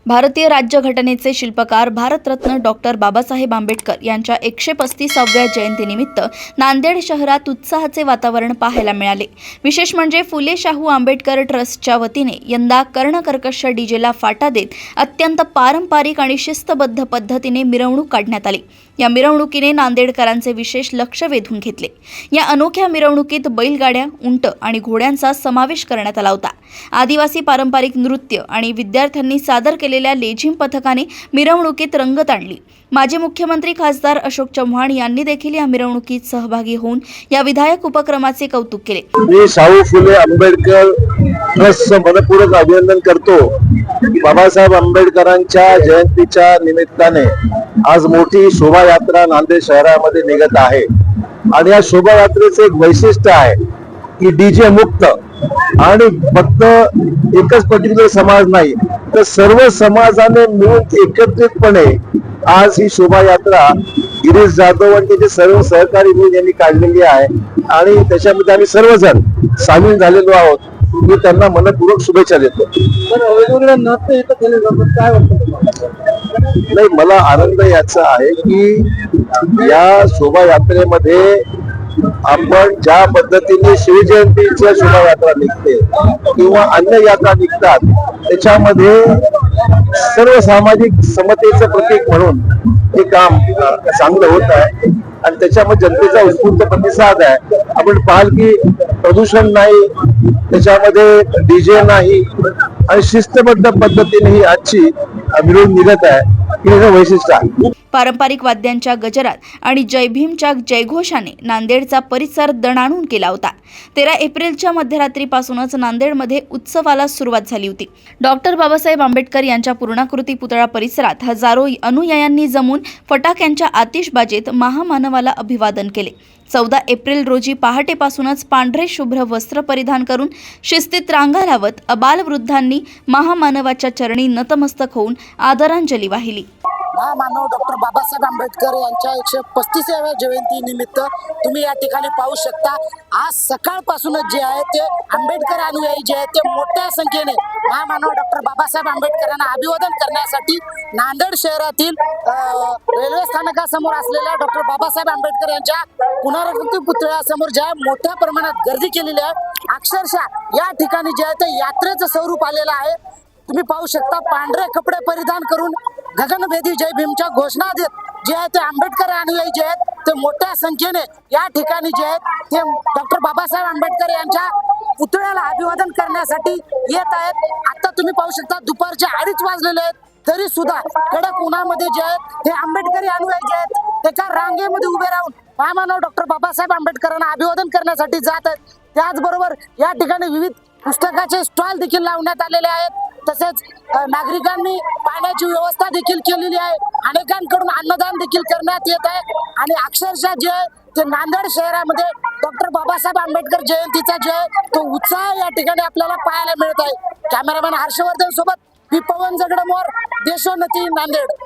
भारतीय राज्यघटनेचे शिल्पकार भारतरत्न डॉक्टर बाबासाहेब आंबेडकर यांच्या 135व्या जयंतीनिमित्त नांदेड शहरात उत्साहाचे वातावरण पाहायला मिळाले। विशेष म्हणजे फुले शाहू आंबेडकर ट्रस्टच्या वतीने यंदा कर्णकर्कश डीजेला फाटा देत अत्यंत पारंपरिक आणि शिस्तबद्ध पद्धतीने मिरवणूक काढण्यात आली। या मिरवणुकीने नांदेडकरांचे विशेष लक्ष वेधून घेतले। या अनोख्या मिरवणुकीत बैलगाड्या, उंट आणि घोड्यांचा समावेश करण्यात आला होता। आदिवासी पारंपरिक नृत्य आणि विद्यार्थ्यांनी सादर केलेल्या लेझिम पथकाने मिरवणुकीत रंगत आणली। माजी मुख्यमंत्री खासदार अशोक चव्हाण यांनी देखील या मिरवणुकीत सहभागी होऊन या विधायक उपक्रमाचे कौतुक केले। मी शाहू फुले आंबेडकर ट्रस्टचं मनपूर्वक अभिनंदन करतो। बाबासाहेब आंबेडकरांच्या जयंतीच्या निमित्ताने आज मोठी शोभायात्रा नांदेड शहरामध्ये निघत आहे आणि या शोभायात्रेचे एक वैशिष्ट्य आहे की डीजे मुक्त आणि फक्त एकच पर्टिक्युलर समाज नाही तर सर्व समाजाने मिळून एकत्रितपणे आज ही शोभायात्रा गिरीश जाधव आणि त्याचे सर्व सहकारी मिळून यांनी काढलेली आहे आणि त्याच्यामध्ये आम्ही सर्वजण सामील झालेलो आहोत। मी त्यांना मनपूर्वक शुभेच्छा देतो। नाही, मला आनंद याचा आहे की या शोभायात्रेमध्ये आपण ज्या पद्धतीने शिवजयंतीच्या शोभायात्रा निघते किंवा अन्य यात्रा निघतात त्याच्यामध्ये सर्व सामाजिक समतेचं प्रतीक म्हणून हे काम चांगलं होत आहे आणि त्याच्यामध्ये जनतेचा उत्स्फूर्त प्रतिसाद आहे। आपण पाहाल की प्रदूषण नाही, त्याच्यामध्ये डीजे नाही आणि शिस्तबद्ध पद्धतीने ही आजची मिरवणूक निघत आहे, हे वैशिष्ट्य आहे। पारंपरिक वाद्यांच्या गजरात आणि जय भीमच्या जयघोषाने नांदेडचा परिसर दणाणून केला होता। 13 एप्रिलच्या मध्यरात्रीपासूनच नांदेडमध्ये उत्सवाला सुरुवात झाली होती। डॉक्टर बाबासाहेब आंबेडकर यांच्या पूर्णाकृती पुतळा परिसरात हजारो अनुयायांनी जमून फटाक्यांच्या आतिषबाजीत महामानवाला अभिवादन केले। 14 एप्रिल रोजी पहाटेपासूनच पांढरे शुभ्र वस्त्र परिधान करून शिस्तीत रांगा लावत अबालवृद्धांनी महामानवाच्या चरणी नतमस्तक होऊन आदरांजली वाहिली। महामानव डॉक्टर बाबासाहेब आंबेडकर यांच्या 135व्या जयंती निमित्त तुम्ही या ठिकाणी पाहू शकता। आज सकाळपासूनच जे आहे ते आंबेडकर अनुयायी जे आहेत ते मोठ्या संख्येने महामानव डॉक्टर बाबासाहेब आंबेडकरांना अभिवादन करण्यासाठी नांदेड शहरातील रेल्वे स्थानकासमोर असलेल्या डॉक्टर बाबासाहेब आंबेडकर यांच्या पुनरावृत्ती पुतळ्यासमोर ज्या मोठ्या प्रमाणात गर्दी केलेली आहे। अक्षरशः या ठिकाणी जे आहे ते यात्रेचं स्वरूप आलेलं आहे। तुम्ही पाहू शकता पांढरे कपडे परिधान करून गगनभेदी जय भीमच्या घोषणा देत जे आहे ते आंबेडकर अनुयायी जे आहेत ते मोठ्या संख्येने या ठिकाणी जे आहेत ते डॉक्टर बाबासाहेब आंबेडकर यांच्या पुतळ्याला अभिवादन करण्यासाठी येत आहेत। आता तुम्ही पाहू शकता दुपारचे 2:30 वाजलेले आहेत तरी सुद्धा कडक उन्हामध्ये जे आहेत ते आंबेडकरी अनुयायी जे आहेत एका रांगेमध्ये उभे राहून महामानव डॉक्टर बाबासाहेब आंबेडकरांना अभिवादन करण्यासाठी जात आहेत। त्याचबरोबर या ठिकाणी विविध पुस्तकाचे स्टॉल देखील लावण्यात आलेले आहेत। तसेच नागरिकांनी पाण्याची व्यवस्था देखील केलेली आहे। अनेकांकडून अन्नदान देखील करण्यात येत आहे आणि अक्षरशः जे ते नांदेड शहरामध्ये डॉक्टर बाबासाहेब आंबेडकर जयंतीचा जे तो उत्साह या ठिकाणी आपल्याला पाहायला मिळत आहे। कॅमेरामॅन हर्षवर्धन सोबत पवन जगडमोर, देशोन्नती, नांदेड।